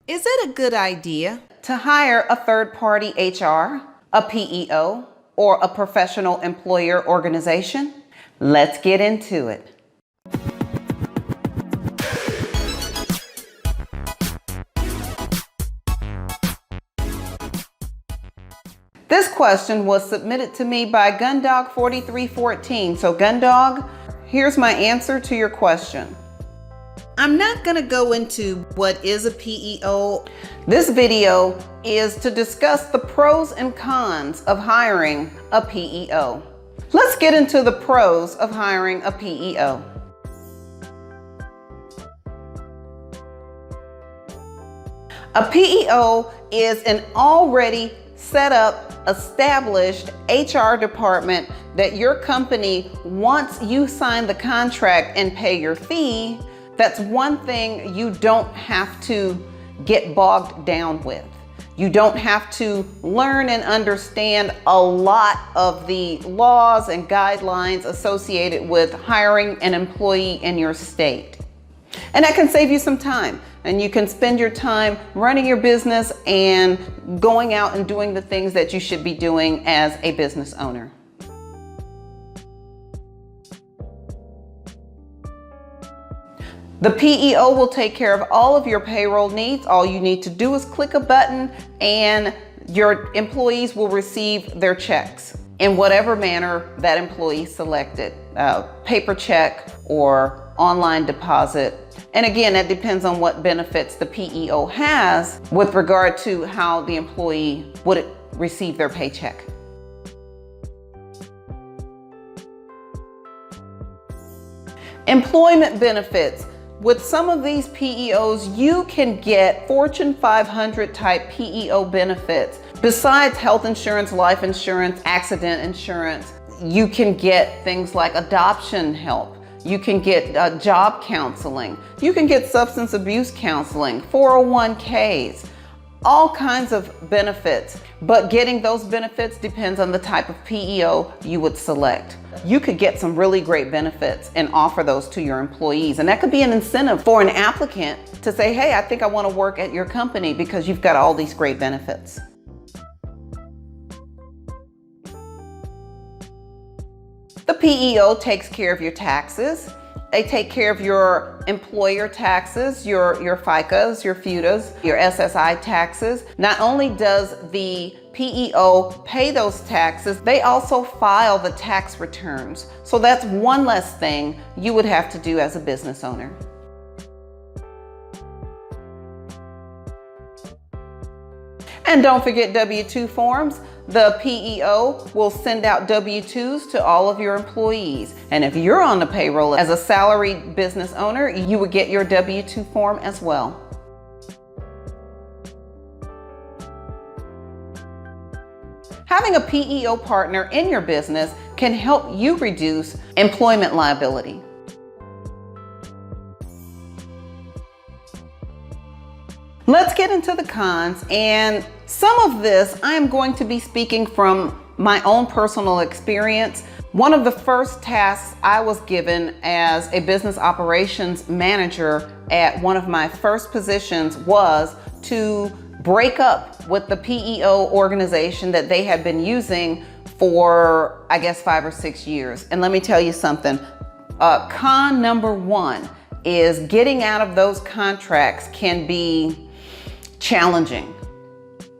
Is it a good idea to hire a third-party HR, a PEO, or a professional employer organization? Let's get into it. This question was submitted to me by Gundog4314. So Gundog, here's my answer to your question. I'm not going to go into what is a PEO. This video is to discuss the pros and cons of hiring a PEO. Let's get into the pros of hiring a PEO. A PEO is an already set up, established HR department that your company, once you sign the contract and pay your fee, that's one thing you don't have to get bogged down with. You don't have to learn and understand a lot of the laws and guidelines associated with hiring an employee in your state. And that can save you some time. And you can spend your time running your business and going out and doing the things that you should be doing as a business owner. The PEO will take care of all of your payroll needs. All you need to do is click a button and your employees will receive their checks in whatever manner that employee selected, paper check or online deposit. And again, that depends on what benefits the PEO has with regard to how the employee would receive their paycheck. Employment benefits. With some of these PEOs, you can get Fortune 500 type PEO benefits. Besides health insurance, life insurance, accident insurance, you can get things like adoption help. You can get job counseling. You can get substance abuse counseling, 401ks, all kinds of benefits. But getting those benefits depends on the type of PEO you would select. You could get some really great benefits and offer those to your employees. And that could be an incentive for an applicant to say, hey, I think I want to work at your company because you've got all these great benefits. The PEO takes care of your taxes. They take care of your employer taxes, your FICAs, your FUTAs, your SSI taxes. Not only does the PEO pay those taxes, they also file the tax returns. So that's one less thing you would have to do as a business owner. And don't forget W-2 forms. The PEO will send out W-2s to all of your employees. And if you're on the payroll as a salaried business owner, you would get your W-2 form as well. Having a PEO partner in your business can help you reduce employment liability. Let's get into the cons, and some of this I am going to be speaking from my own personal experience. One of the first tasks I was given as a business operations manager at one of my first positions was to break up with the PEO organization that they had been using for, I guess, 5 or 6 years. And let me tell you something, con number one is getting out of those contracts can be challenging.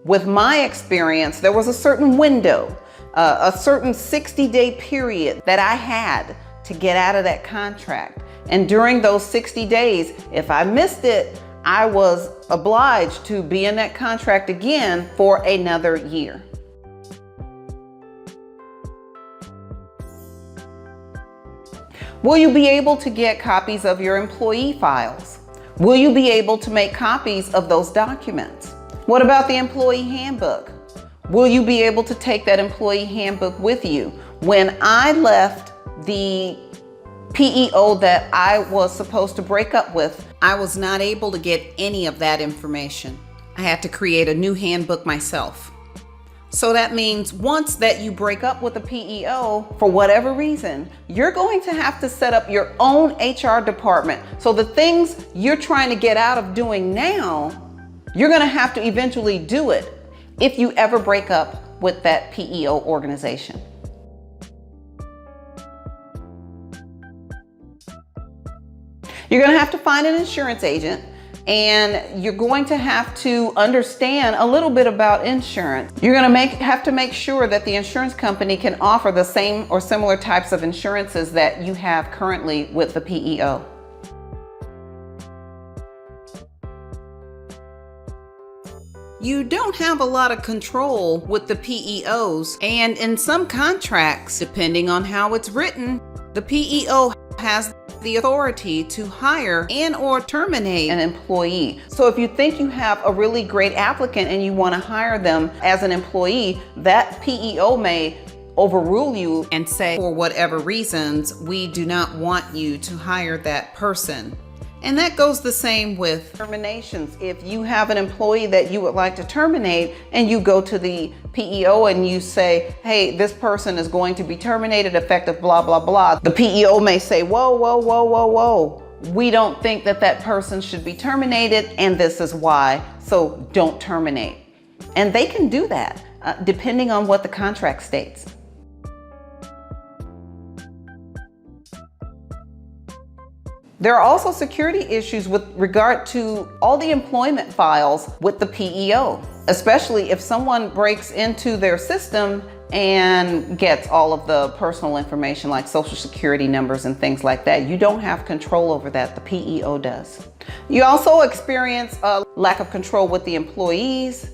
With my experience, there was a certain window, a certain 60-day period that I had to get out of that contract. And during those 60 days, if I missed it, I was obliged to be in that contract again for another year. Will you be able to get copies of your employee files? Will you be able to make copies of those documents? What about the employee handbook? Will you be able to take that employee handbook with you? When I left the PEO that I was supposed to break up with, I was not able to get any of that information. I had to create a new handbook myself. So that means once that you break up with a PEO, for whatever reason, you're going to have to set up your own HR department. So the things you're trying to get out of doing now, You're going to have to eventually do it if you ever break up with that PEO organization. You're going to have to find an insurance agent, and you're going to have to understand a little bit about insurance. You're going to have to make sure that the insurance company can offer the same or similar types of insurances that you have currently with the PEO. You don't have a lot of control with the PEOs, and in some contracts, depending on how it's written, the PEO has the authority to hire and or terminate an employee. So if you think you have a really great applicant and you want to hire them as an employee, that PEO may overrule you and say, for whatever reasons, we do not want you to hire that person. And that goes the same with terminations. If you have an employee that you would like to terminate and you go to the PEO and you say, hey, this person is going to be terminated effective blah, blah, blah. The PEO may say, whoa, whoa, whoa, whoa, whoa. We don't think that that person should be terminated, and this is why, so don't terminate. And they can do that depending on what the contract states. There are also security issues with regard to all the employment files with the PEO, especially if someone breaks into their system and gets all of the personal information like social security numbers and things like that. You don't have control over that, the PEO does. You also experience a lack of control with the employees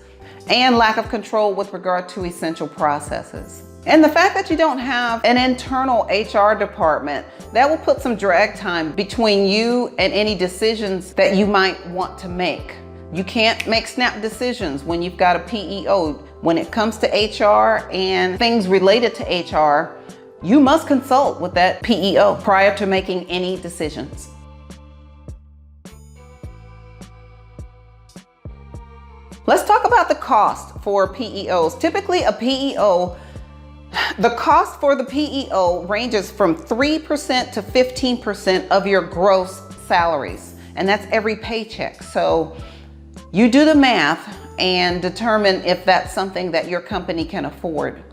and lack of control with regard to essential processes. And the fact that you don't have an internal HR department, that will put some drag time between you and any decisions that you might want to make. You can't make snap decisions when you've got a PEO. When it comes to HR and things related to HR, you must consult with that PEO prior to making any decisions. Let's talk about the cost for PEOs. Typically, a PEO, the cost for the PEO ranges from 3% to 15% of your gross salaries, and that's every paycheck. So you do the math and determine if that's something that your company can afford.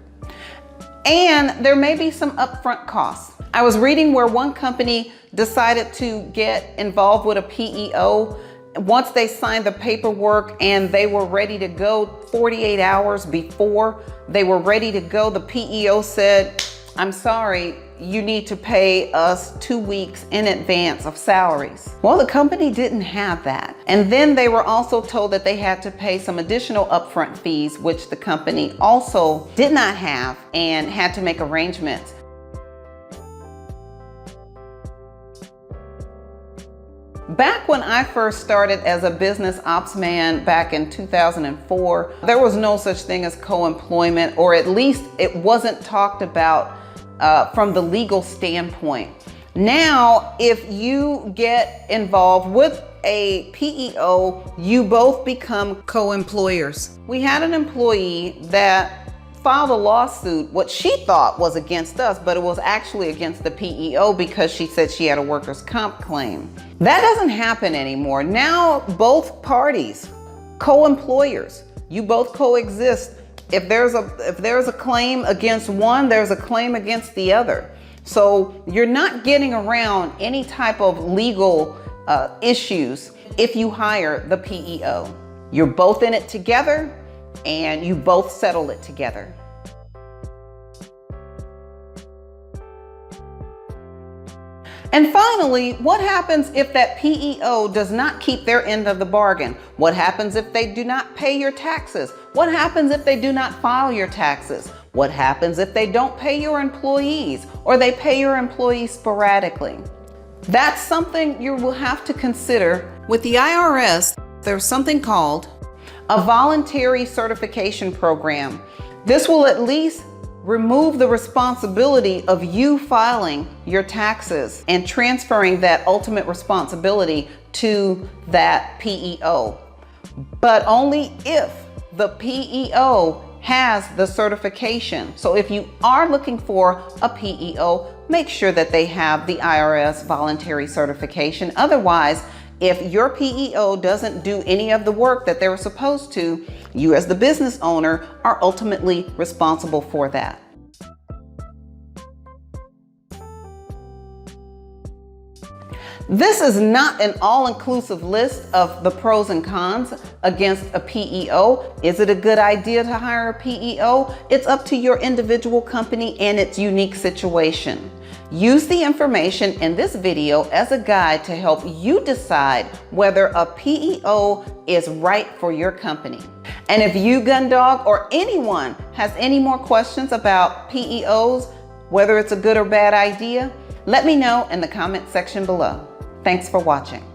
And there may be some upfront costs. I was reading where one company decided to get involved with a PEO. Once they signed the paperwork and they were ready to go, 48 hours before they were ready to go, the PEO said, I'm sorry, you need to pay us 2 weeks in advance of salaries. Well, the company didn't have that. And then they were also told that they had to pay some additional upfront fees, which the company also did not have and had to make arrangements. Back when I first started as a business ops man back in 2004, there was no such thing as co-employment, or at least it wasn't talked about from the legal standpoint. Now, if you get involved with a PEO, you both become co-employers. We had an employee that filed a lawsuit, what she thought was against us, but it was actually against the PEO because she said she had a workers' comp claim. That doesn't happen anymore. Now both parties, co-employers, you both coexist. If there's a claim against one, there's a claim against the other. So you're not getting around any type of legal issues if you hire the PEO. You're both in it together, and you both settle it together. And finally, what happens if that PEO does not keep their end of the bargain? What happens if they do not pay your taxes? What happens if they do not file your taxes? What happens if they don't pay your employees, or they pay your employees sporadically? That's something you will have to consider. With the IRS, there's something called a voluntary certification program. This will at least remove the responsibility of you filing your taxes and transferring that ultimate responsibility to that PEO, but only if the PEO has the certification. So if you are looking for a PEO, make sure that they have the IRS voluntary certification. Otherwise, If your PEO doesn't do any of the work that they were supposed to, you as the business owner are ultimately responsible for that. This is not an all-inclusive list of the pros and cons against a PEO. Is it a good idea to hire a PEO? It's up to your individual company and its unique situation. Use the information in this video as a guide to help you decide whether a PEO is right for your company. And if you, Gundog, or anyone has any more questions about PEOs, whether it's a good or bad idea, let me know in the comment section below. Thanks for watching.